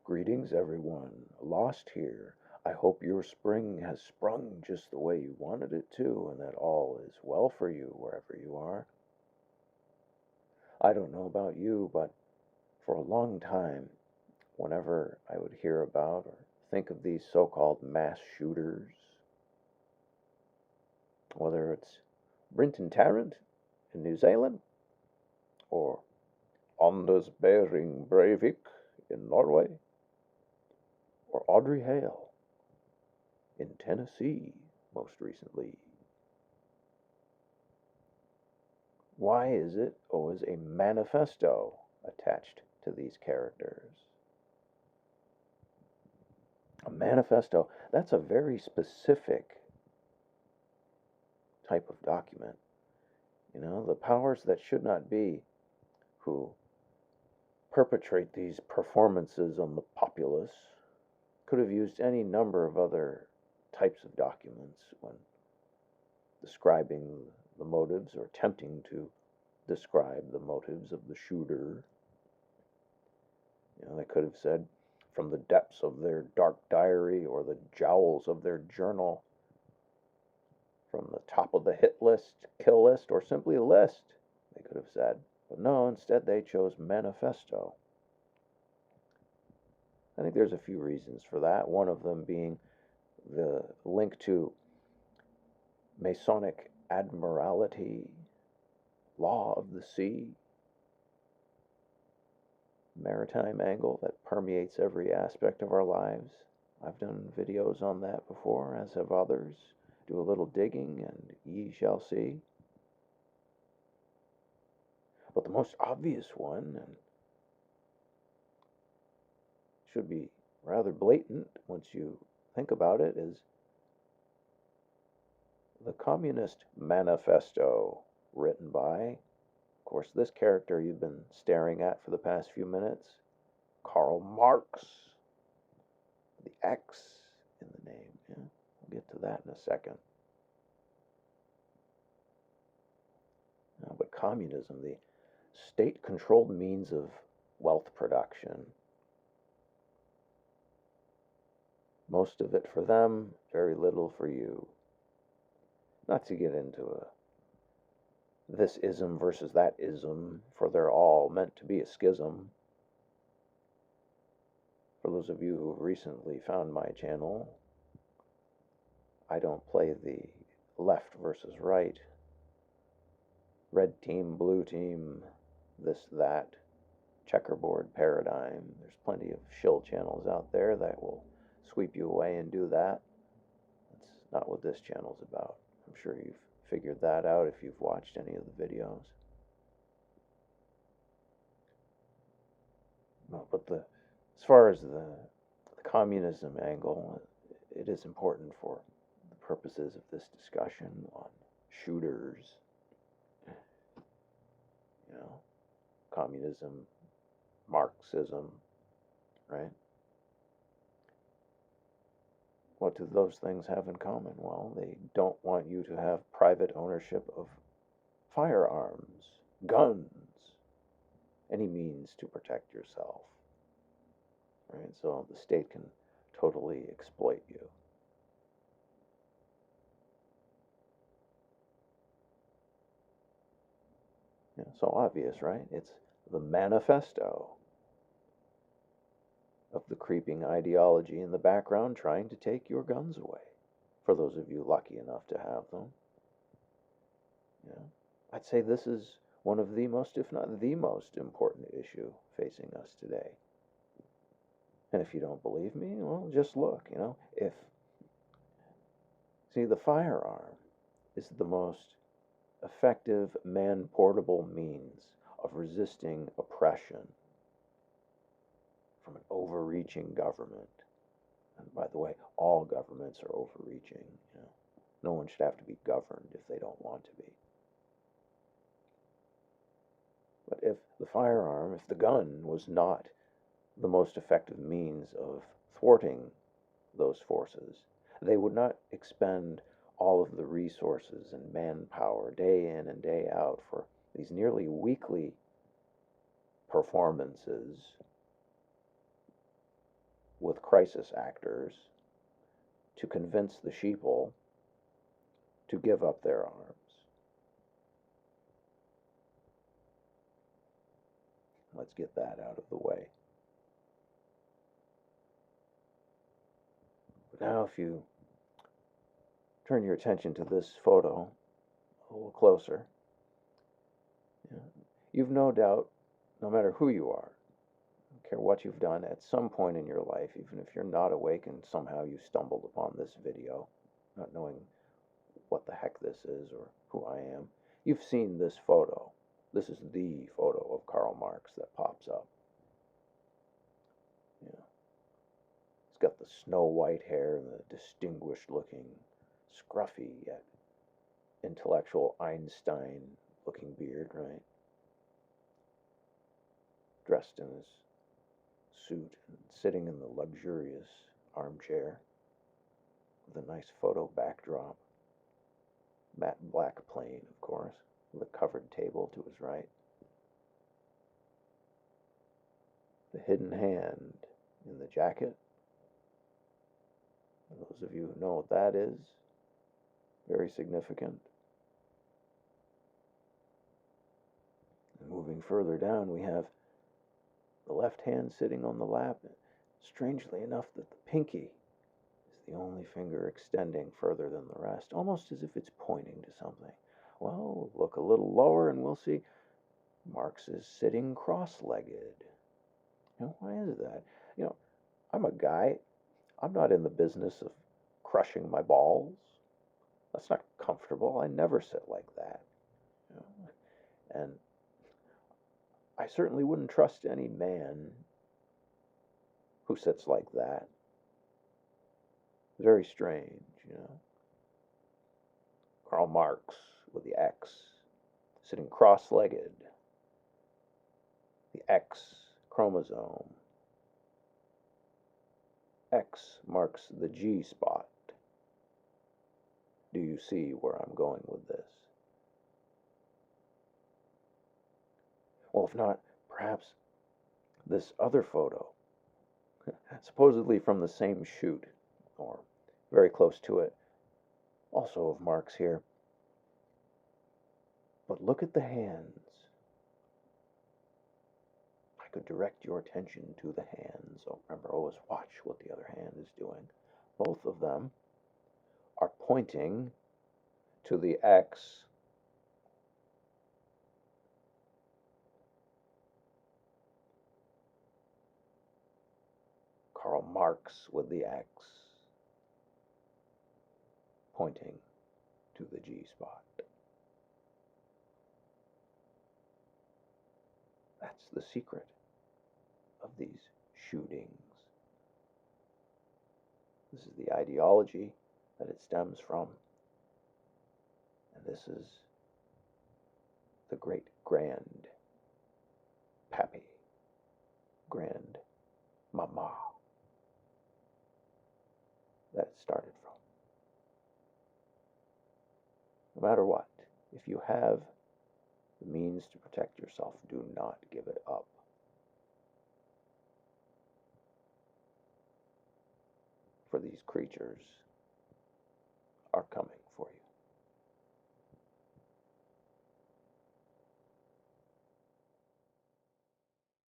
Greetings, everyone. Lost here. I hope your spring has sprung just the way you wanted it to, and that all is well for you wherever you are. I don't know about you, but for a long time, whenever I would hear about or think of these so called mass shooters, whether it's Brenton Tarrant in New Zealand or Anders Behring Breivik in Norway or Audrey Hale in Tennessee most recently. Why is it always a manifesto attached to these characters? A manifesto, that's a very specific type of document. The powers that should not be, who perpetrate these performances on the populace, could have used any number of other types of documents when describing the motives or attempting to describe the motives of the shooter. They could have said, from the depths of their dark diary or the jowls of their journal, from the top of the hit list, kill list, or simply a list, they could have said. But no, instead they chose manifesto. I think there's a few reasons for that, one of them being the link to Masonic admiralty, law of the sea, maritime angle that permeates every aspect of our lives. I've done videos on that before, as have others. Do a little digging and ye shall see. But the most obvious one, and should be rather blatant once you think about it, is the Communist Manifesto, written by, of course, this character you've been staring at for the past few minutes, Karl Marx. The X in the name. Yeah, we'll get to that in a second. But communism, the state-controlled means of wealth production. Most of it for them, very little for you. Not to get into this ism versus that ism, for they're all meant to be a schism. For those of you who have recently found my channel, I don't play the left versus right, red team, blue team, this, that, checkerboard paradigm. There's plenty of shill channels out there that will sweep you away and do that. That's not what this channel's about. I'm sure you've figured that out if you've watched any of the videos. No, but as far as the communism angle, it is important for the purposes of this discussion on shooters. Communism, Marxism, right? What do those things have in common? Well, they don't want you to have private ownership of firearms, guns, any means to protect yourself, right? So the state can totally exploit you. So obvious, right? It's the manifesto of the creeping ideology in the background trying to take your guns away, for those of you lucky enough to have them. I'd say this is one of the most, if not the most important issue facing us today. And if you don't believe me, well, just look, see, the firearm is the most effective man-portable means of resisting oppression from an overreaching government. And by the way, all governments are overreaching. No one should have to be governed if they don't want to be. But if the firearm, if the gun was not the most effective means of thwarting those forces, they would not expend all of the resources and manpower day in and day out for these nearly weekly performances with crisis actors to convince the sheeple to give up their arms. Let's get that out of the way. Now, if you turn your attention to this photo a little closer, you've no doubt, no matter who you are, don't care what you've done, at some point in your life, even if you're not awake and somehow you stumbled upon this video, not knowing what the heck this is or who I am, you've seen this photo. This is the photo of Karl Marx that pops up. He's got the snow white hair and the distinguished looking, scruffy yet intellectual Einstein looking beard, right? Dressed in his suit and sitting in the luxurious armchair with a nice photo backdrop. Matte black plane, of course, with a covered table to his right. The hidden hand in the jacket. And those of you who know what that is, very significant. And moving further down, we have the left hand sitting on the lap. Strangely enough, that the pinky is the only finger extending further than the rest, almost as if it's pointing to something. Well, look a little lower and we'll see Marx is sitting cross-legged. Why is that? I'm a guy, I'm not in the business of crushing my balls. That's not comfortable. I never sit like that. And I certainly wouldn't trust any man who sits like that. Very strange, Karl Marx with the X, sitting cross-legged. The X chromosome. X marks the G spot. Do you see where I'm going with this? Well, if not, perhaps this other photo, supposedly from the same shoot, or very close to it, also of Marx here. But look at the hands. I could direct your attention to the hands. So remember, always watch what the other hand is doing. Both of them are pointing to the X. Karl Marx with the X, pointing to the G spot. That's the secret of these shootings. This is the ideology that it stems from. And this is the great grand pappy, grand mama that it started from. No matter what, if you have the means to protect yourself, do not give it up. For these creatures are coming for you.